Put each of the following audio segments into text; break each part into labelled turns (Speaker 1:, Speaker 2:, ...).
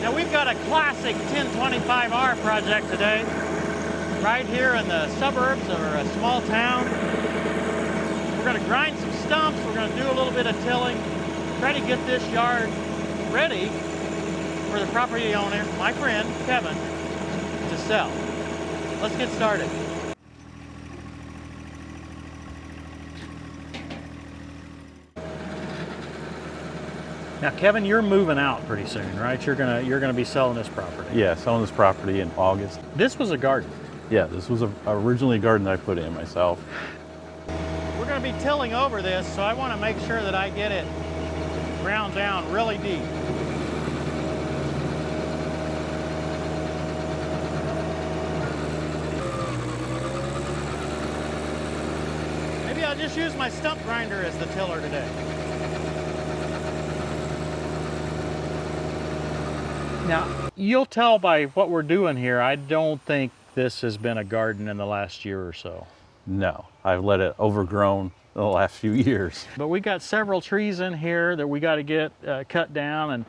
Speaker 1: Now we've got a classic 1025R project today, right here in the suburbs of a small town. We're going to grind some stumps, we're going to do a little bit of tilling, try to get this yard ready for the property owner, my friend Kevin, to sell. Let's get started. Now, Kevin, you're moving out pretty soon, right? You're gonna be selling this property.
Speaker 2: Yeah, selling this property in August.
Speaker 1: This was a garden.
Speaker 2: Yeah, this was originally a garden that I put in myself.
Speaker 1: We're gonna be tilling over this, so I want to make sure that I get it ground down really deep. Maybe I'll just use my stump grinder as the tiller today. Now, you'll tell by what we're doing here, I don't think this has been a garden in the last year or so.
Speaker 2: No, I've let it overgrown in the last few years.
Speaker 1: But we got several trees in here that we got to get cut down,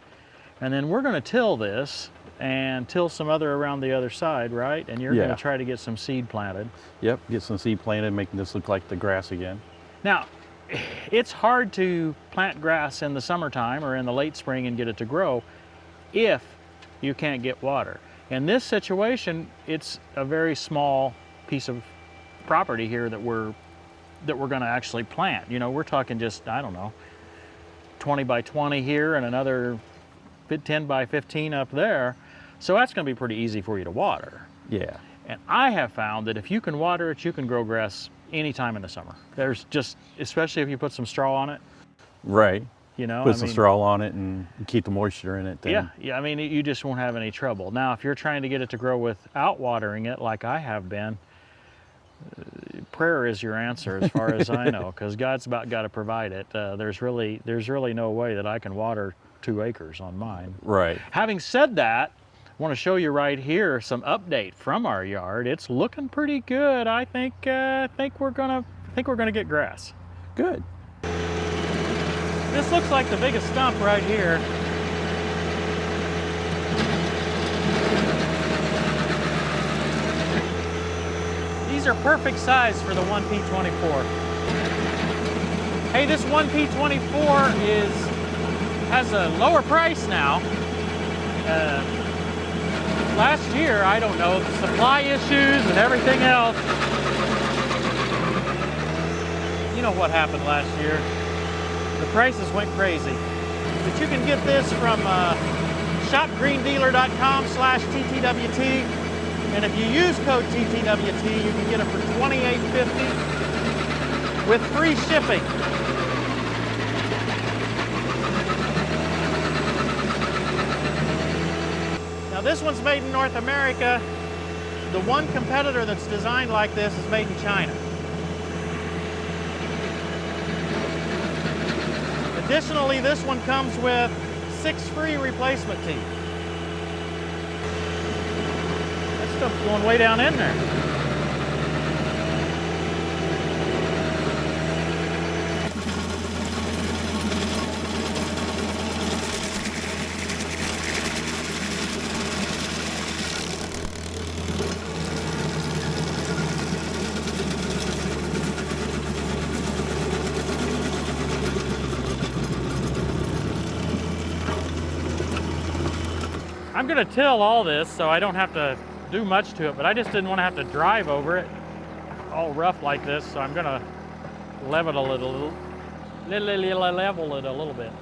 Speaker 1: and then we're going to till this and till some other around the other side, right? And you're going to try to get some seed planted.
Speaker 2: Yep, get some seed planted, making this look like the grass again.
Speaker 1: Now, it's hard to plant grass in the summertime or in the late spring and get it to grow if you can't get water. In this situation, it's a very small piece of property here that we're going to actually plant. You know, we're talking just, I don't know, 20 by 20 here and another 10 by 15 up there. So that's going to be pretty easy for you to water.
Speaker 2: Yeah.
Speaker 1: And I have found that if you can water it, you can grow grass anytime in the summer. There's just, especially if you put some straw on it.
Speaker 2: Right.
Speaker 1: You know,
Speaker 2: put some straw on it and keep the moisture in it. Then.
Speaker 1: Yeah, I mean, you just won't have any trouble. Now, if you're trying to get it to grow without watering it, like I have been, prayer is your answer as far as I know, because God's about got to provide it. There's really no way that I can water 2 acres on mine.
Speaker 2: Right.
Speaker 1: Having said that, I want to show you right here some update from our yard. It's looking pretty good. I think we're gonna get grass.
Speaker 2: Good.
Speaker 1: This looks like the biggest stump right here. These are perfect size for the 1P24. Hey, this 1P24 has a lower price now. Last year, I don't know, the supply issues and everything else. You know what happened last year. The prices went crazy. But you can get this from shopgreendealer.com/TTWT. And if you use code TTWT, you can get it for $28.50 with free shipping. Now this one's made in North America. The one competitor that's designed like this is made in China. Additionally, this one comes with 6 free replacement teeth. That stuff's going way down in there. I'm going to till all this so I don't have to do much to it, but I just didn't want to have to drive over it all rough like this, so I'm going to level it a little bit.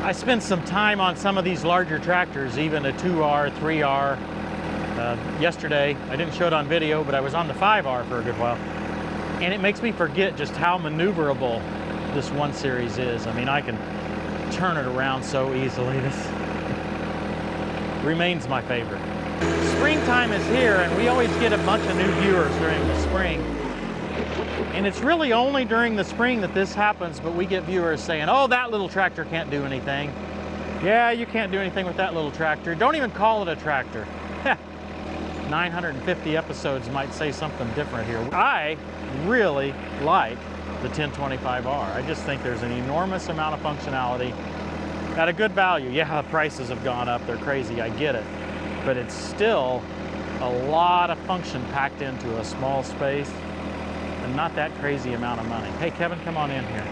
Speaker 1: I spent some time on some of these larger tractors, even a 2R, 3R. Yesterday, I didn't show it on video, but I was on the 5R for a good while. And it makes me forget just how maneuverable this 1 Series is. I mean, I can turn it around so easily. This remains my favorite. Springtime is here, and we always get a bunch of new viewers during the spring. And it's really only during the spring that this happens, but we get viewers saying, oh, that little tractor can't do anything. Yeah, you can't do anything with that little tractor. Don't even call it a tractor. 950 episodes might say something different here. I really like the 1025R. I just think there's an enormous amount of functionality at a good value. Yeah, the prices have gone up, they're crazy, I get it. But it's still a lot of function packed into a small space and not that crazy amount of money. Hey Kevin, come on in here.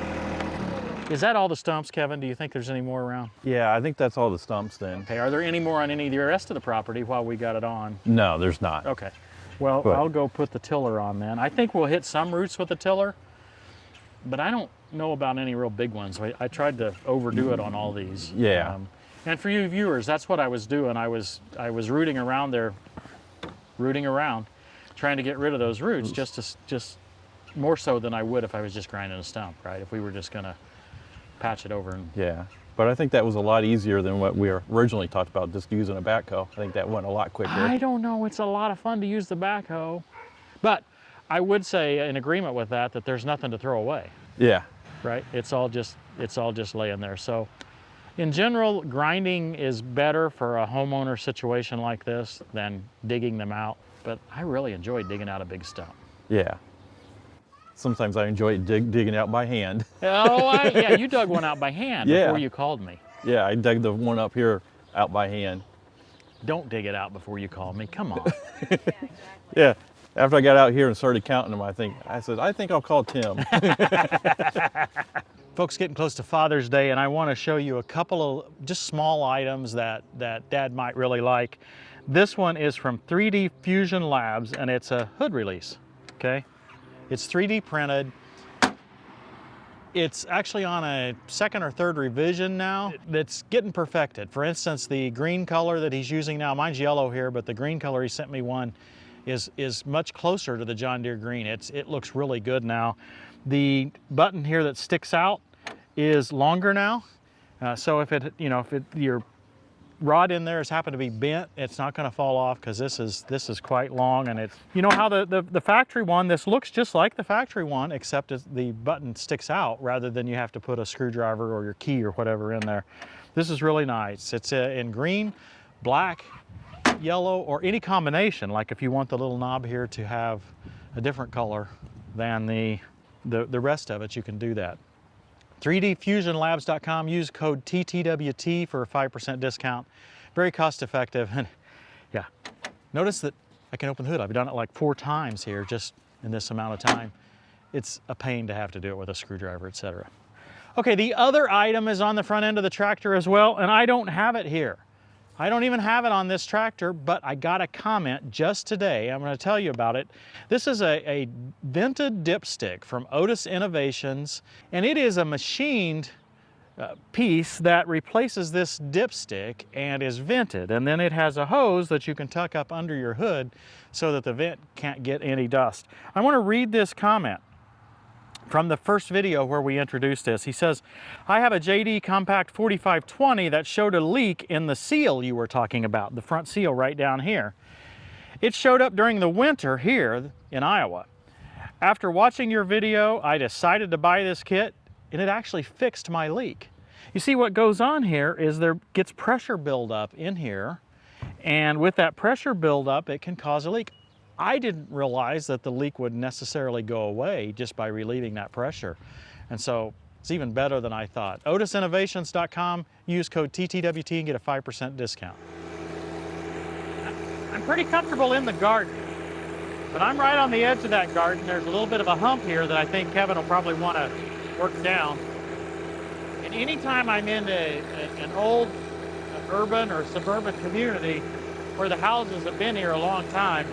Speaker 1: Is that all the stumps, Kevin? Do you think there's any more around?
Speaker 2: Yeah, I think that's all the stumps then.
Speaker 1: Okay, are there any more on any of the rest of the property while we got it on?
Speaker 2: No, there's not.
Speaker 1: Okay, well, I'll go put the tiller on then. I think we'll hit some roots with the tiller, but I don't know about any real big ones. I tried to overdo it on all these.
Speaker 2: Yeah.
Speaker 1: And for you viewers, that's what I was doing. I was rooting around there, trying to get rid of those roots, just more so than I would if I was just grinding a stump, right? If we were just gonna patch it over. And
Speaker 2: yeah, but I think that was a lot easier than what we originally talked about, just using a backhoe. I think that went a lot quicker.
Speaker 1: I don't know, it's a lot of fun to use the backhoe, but I would say in agreement with that there's nothing to throw away.
Speaker 2: Yeah.
Speaker 1: Right, it's all just laying there. So in general, grinding is better for a homeowner situation like this than digging them out, but I really enjoy digging out a big stump.
Speaker 2: Yeah. Sometimes I enjoy digging out by hand.
Speaker 1: Oh, yeah, you dug one out by hand before you called me.
Speaker 2: Yeah, I dug the one up here out by hand.
Speaker 1: Don't dig it out before you call me, come on.
Speaker 3: Yeah, exactly.
Speaker 2: Yeah, after I got out here and started counting them, I said, I think I'll call Tim.
Speaker 1: Folks, getting close to Father's Day, and I want to show you a couple of just small items that Dad might really like. This one is from 3D Fusion Labs, and it's a hood release, okay? It's 3D printed. It's actually on a second or third revision now that's getting perfected. For instance, the green color that he's using now, mine's yellow here, but the green color he sent me one is much closer to the John Deere green. It looks really good now. The button here that sticks out is longer now. So if your rod in there has happened to be bent, it's not going to fall off because this is quite long, and it's, you know how the factory one, this looks just like the factory one, except the button sticks out rather than you have to put a screwdriver or your key or whatever in there. This is really nice. It's in green, black, yellow, or any combination. Like if you want the little knob here to have a different color than the rest of it, you can do that. 3dfusionlabs.com, use code TTWT for a 5% discount. Very cost effective, and yeah. Notice that I can open the hood. I've done it like 4 times here just in this amount of time. It's a pain to have to do it with a screwdriver, etc. Okay, the other item is on the front end of the tractor as well, and I don't have it here. I don't even have it on this tractor, but I got a comment just today. I'm going to tell you about it. This is a vented dipstick from Otis Innovations, and it is a machined piece that replaces this dipstick and is vented. And then it has a hose that you can tuck up under your hood so that the vent can't get any dust. I want to read this comment from the first video where we introduced this. He says, I have a JD Compact 4520 that showed a leak in the seal you were talking about, the front seal right down here. It showed up during the winter here in Iowa. After watching your video, I decided to buy this kit, and it actually fixed my leak. You see, what goes on here is there gets pressure buildup in here, and with that pressure buildup, it can cause a leak. I didn't realize that the leak would necessarily go away just by relieving that pressure. And so it's even better than I thought. OtisInnovations.com, use code TTWT and get a 5% discount. I'm pretty comfortable in the garden, but I'm right on the edge of that garden. There's a little bit of a hump here that I think Kevin will probably want to work down. And anytime I'm in an old urban or suburban community where the houses have been here a long time,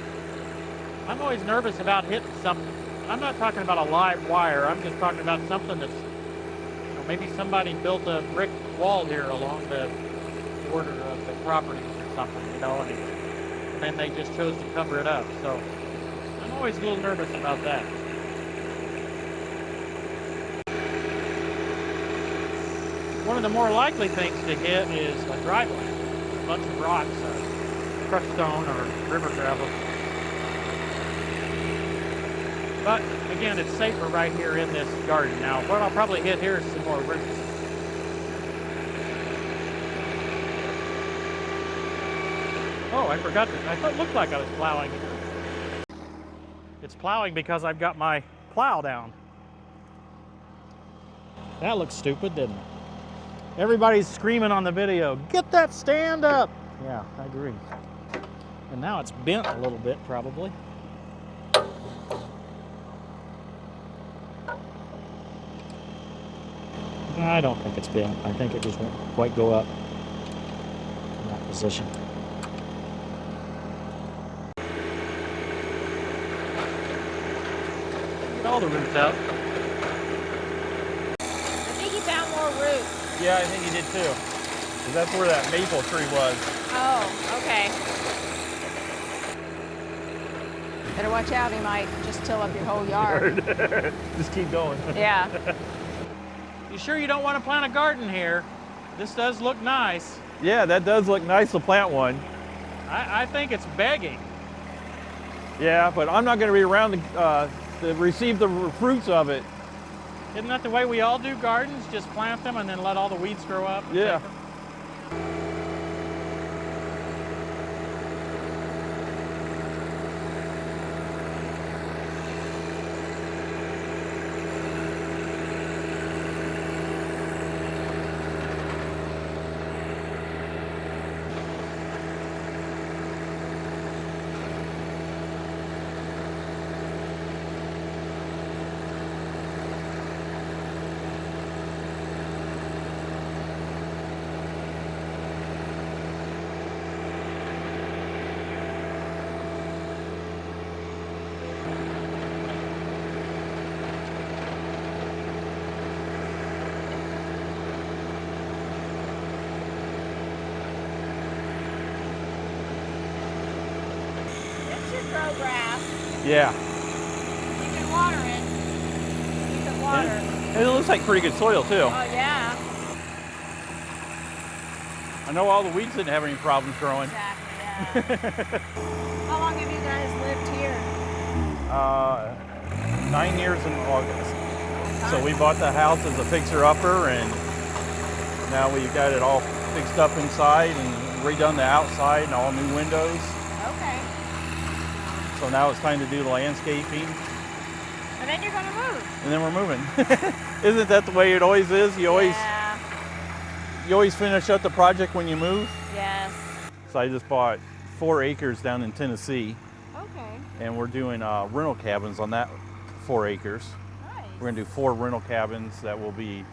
Speaker 1: I'm always nervous about hitting something. I'm not talking about a live wire. I'm just talking about something that's, maybe somebody built a brick wall here along the border of the property or something, and then they just chose to cover it up. So I'm always a little nervous about that. One of the more likely things to hit is a driveway, a bunch of rocks, crushed stone or river gravel. But again, it's safer right here in this garden. Now, what I'll probably hit here is some more roots. Oh, I forgot that. I thought it looked like I was plowing. It's plowing because I've got my plow down. That looks stupid, didn't it? Everybody's screaming on the video, get that stand up! Yeah, I agree. And now it's bent a little bit, probably. I don't think it's bent. I think it just won't quite go up in that position. Get all the roots out.
Speaker 3: I think he found more roots.
Speaker 2: Yeah, I think he did too. 'Cause that's where that maple tree was.
Speaker 3: Oh, okay. Better watch out, he might just till up your whole yard.
Speaker 2: Just keep going.
Speaker 3: Yeah.
Speaker 1: You sure you don't want to plant a garden here? This does look nice.
Speaker 2: Yeah, that does look nice to plant one.
Speaker 1: I think it's begging.
Speaker 2: Yeah, but I'm not going to be around to receive the fruits of it.
Speaker 1: Isn't that the way we all do gardens? Just plant them and then let all the weeds grow up? and
Speaker 2: Yeah.
Speaker 1: take them?
Speaker 3: This should grow grass.
Speaker 2: Yeah.
Speaker 3: You can water it. You can water.
Speaker 2: And it looks like pretty good soil too.
Speaker 3: Oh, yeah.
Speaker 2: I know all the weeds didn't have any problems growing.
Speaker 3: Exactly, yeah. How long have you guys lived here?
Speaker 2: 9 years in August. So we bought the house as a fixer-upper, and now we've got it all fixed up inside and redone the outside and all new windows.
Speaker 3: Okay.
Speaker 2: So now it's time to do the landscaping,
Speaker 3: And then you're going to move.
Speaker 2: and then we're moving. Isn't that the way it always is? You always finish up the project when you move.
Speaker 3: Yes.
Speaker 2: So I just bought 4 acres down in Tennessee,
Speaker 3: Okay.
Speaker 2: and we're doing rental cabins on that 4 acres.
Speaker 3: Nice.
Speaker 2: We're gonna do 4 rental cabins that will be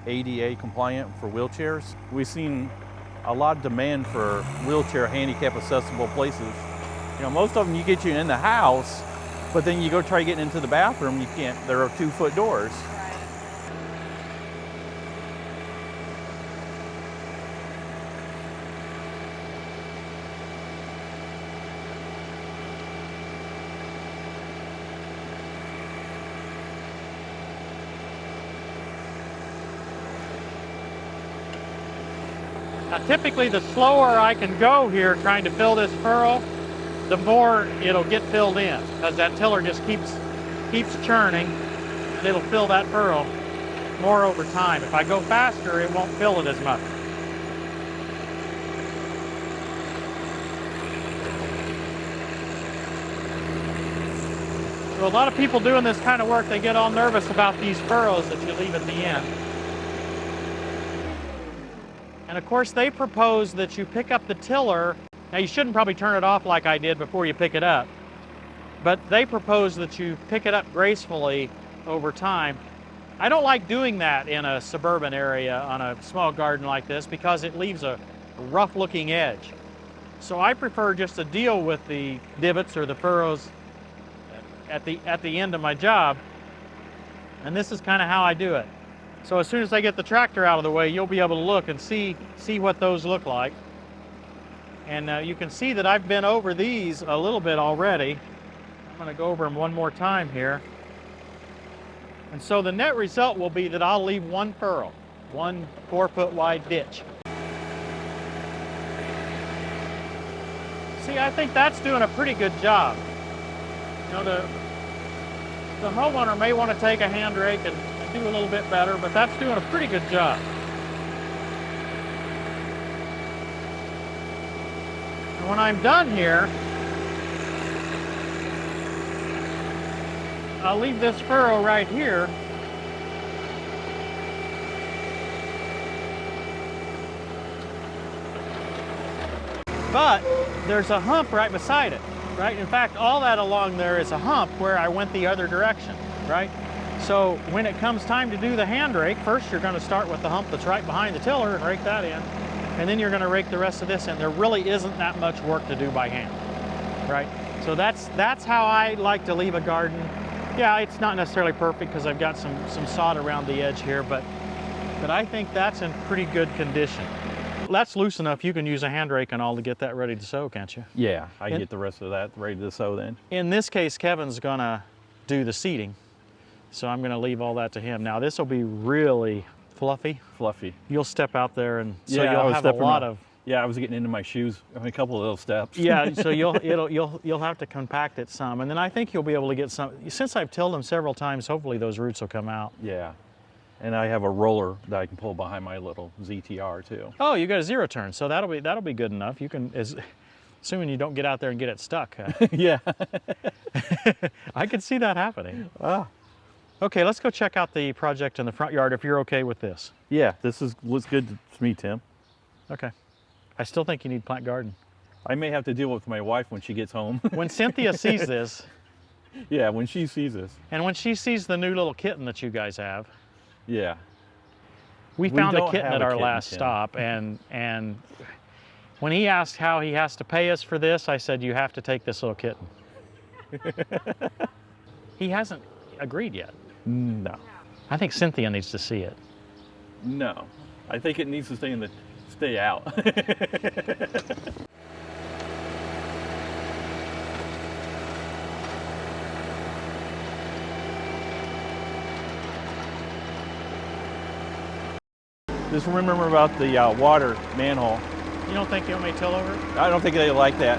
Speaker 2: ADA compliant for wheelchairs. We've seen a lot of demand for wheelchair handicap accessible places. You know, most of them you get you in the house, but then you go try getting into the bathroom, you can't, there are 2-foot doors.
Speaker 3: Right.
Speaker 1: Now typically the slower I can go here trying to fill this furrow, the more it'll get filled in, because that tiller just keeps churning and it'll fill that furrow more over time. If I go faster, it won't fill it as much. So a lot of people doing this kind of work, they get all nervous about these furrows that you leave at the end. And of course they propose that you pick up the tiller. Now you shouldn't probably turn it off like I did before you pick it up, but they propose that you pick it up gracefully over time. I don't like doing that in a suburban area on a small garden like this because it leaves a rough looking edge. So I prefer just to deal with the divots or the furrows at the end of my job, and this is kind of how I do it. So as soon as I get the tractor out of the way, you'll be able to look and see what those look like. And you can see that I've been over these a little bit already. I'm going to go over them one more time here. And so the net result will be that I'll leave one furrow, one 4-foot wide ditch. See, I think that's doing a pretty good job. You know, the homeowner may want to take a hand rake and do a little bit better, but that's doing a pretty good job. when I'm done here, I'll leave this furrow right here. But there's a hump right beside it, right? In fact, all that along there is a hump where I went the other direction, right? So when it comes time to do the hand rake, first you're going to start with the hump that's right behind the tiller and rake that in. And then you're going to rake the rest of this in. There really isn't that much work to do by hand, right? So that's how I like to leave a garden. Yeah, it's not necessarily perfect because I've got some sod around the edge here, but I think that's in pretty good condition. That's loose enough you can use a hand rake and all to get that ready to sow, can't you?
Speaker 2: Yeah, I get the rest of that ready to sow then.
Speaker 1: In this case, Kevin's gonna do the seeding, so I'm gonna leave all that to him. Now this will be really fluffy.
Speaker 2: Fluffy.
Speaker 1: You'll step out there and so
Speaker 2: Yeah,
Speaker 1: you'll have a lot of.
Speaker 2: Yeah, I was getting into my shoes. I mean, a couple of little steps.
Speaker 1: Yeah, so you'll have to compact it some, and then I think you'll be able to get some. Since I've tilled them several times, hopefully those roots will come out.
Speaker 2: Yeah. And I have a roller that I can pull behind my little ZTR too.
Speaker 1: Oh, you got a 0 turn, so that'll be good enough. You can, assuming you don't get out there and get it stuck.
Speaker 2: Yeah.
Speaker 1: I could see that happening.
Speaker 2: Ah.
Speaker 1: Okay, let's go check out the project in the front yard if you're okay with this.
Speaker 2: Yeah, looks good to me, Tim.
Speaker 1: Okay. I still think you need plant garden.
Speaker 2: I may have to deal with my wife when she gets home.
Speaker 1: When Cynthia sees this,
Speaker 2: yeah, when she sees this.
Speaker 1: and when she sees the new little kitten that you guys have,
Speaker 2: yeah.
Speaker 1: we found a
Speaker 2: don't
Speaker 1: kitten
Speaker 2: have
Speaker 1: at
Speaker 2: a
Speaker 1: our
Speaker 2: kitten,
Speaker 1: last
Speaker 2: Tim.
Speaker 1: stop, and when he asked how he has to pay us for this, I said, you have to take this little kitten. He hasn't agreed yet.
Speaker 2: No.
Speaker 1: I think Cynthia needs to see it.
Speaker 2: No. I think it needs to stay out. Just remember about the water manhole.
Speaker 1: You don't think you want me to till over it?
Speaker 2: I don't think they like that.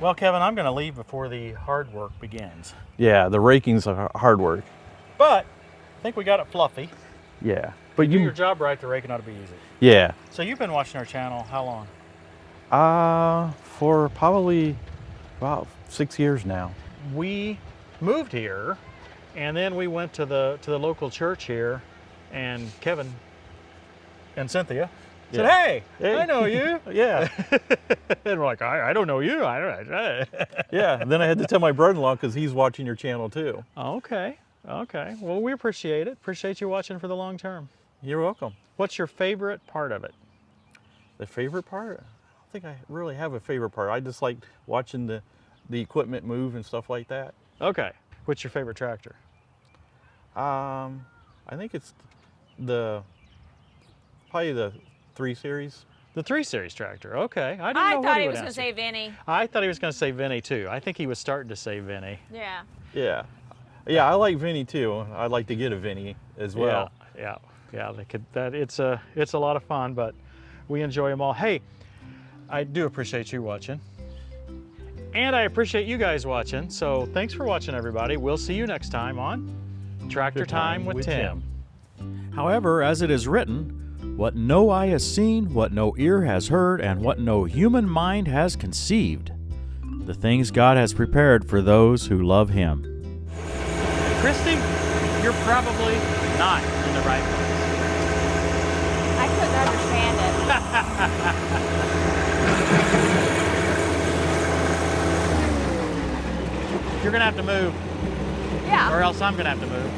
Speaker 1: Well, Kevin, I'm going to leave before the hard work begins.
Speaker 2: Yeah, the raking's hard work.
Speaker 1: But I think we got it fluffy.
Speaker 2: Yeah. But
Speaker 1: Do your job right, the raking ought to be easy.
Speaker 2: Yeah.
Speaker 1: So you've been watching our channel how long?
Speaker 2: For probably about 6 years now.
Speaker 1: We moved here, and then we went to the local church here, and Kevin and Cynthia said,
Speaker 2: Yeah.
Speaker 1: hey, I know you.
Speaker 2: Yeah.
Speaker 1: And we're like, I don't know you. I don't.
Speaker 2: Yeah. Then I had to tell my brother-in-law because he's watching your channel too.
Speaker 1: Okay. Okay. Well, we appreciate it. Appreciate you watching for the long term.
Speaker 2: You're welcome.
Speaker 1: What's your favorite part of it?
Speaker 2: The favorite part? I don't think I really have a favorite part. I just like watching the equipment move and stuff like that.
Speaker 1: Okay. What's your favorite tractor?
Speaker 2: I think it's probably the 3 Series.
Speaker 1: The 3 Series tractor. Okay. I didn't know
Speaker 3: I
Speaker 1: what
Speaker 3: thought
Speaker 1: he
Speaker 3: he
Speaker 1: would
Speaker 3: was going to
Speaker 1: answer.
Speaker 3: say Vinny.
Speaker 1: I thought he was going to say Vinny too. I think he was starting to say Vinny.
Speaker 3: Yeah.
Speaker 2: Yeah. Yeah, I like Vinny too. I'd like to get a Vinny as well.
Speaker 1: Yeah. They could. It's a lot of fun, but we enjoy them all. Hey, I do appreciate you watching, and I appreciate you guys watching. So thanks for watching, everybody. We'll see you next time on Tractor Time with Tim. However, as it is written, what no eye has seen, what no ear has heard, and what no human mind has conceived, the things God has prepared for those who love Him. Christy, you're probably not in the right place.
Speaker 3: I couldn't understand
Speaker 1: You're gonna have to move,
Speaker 3: it. Yeah.
Speaker 1: or else I'm gonna have to move.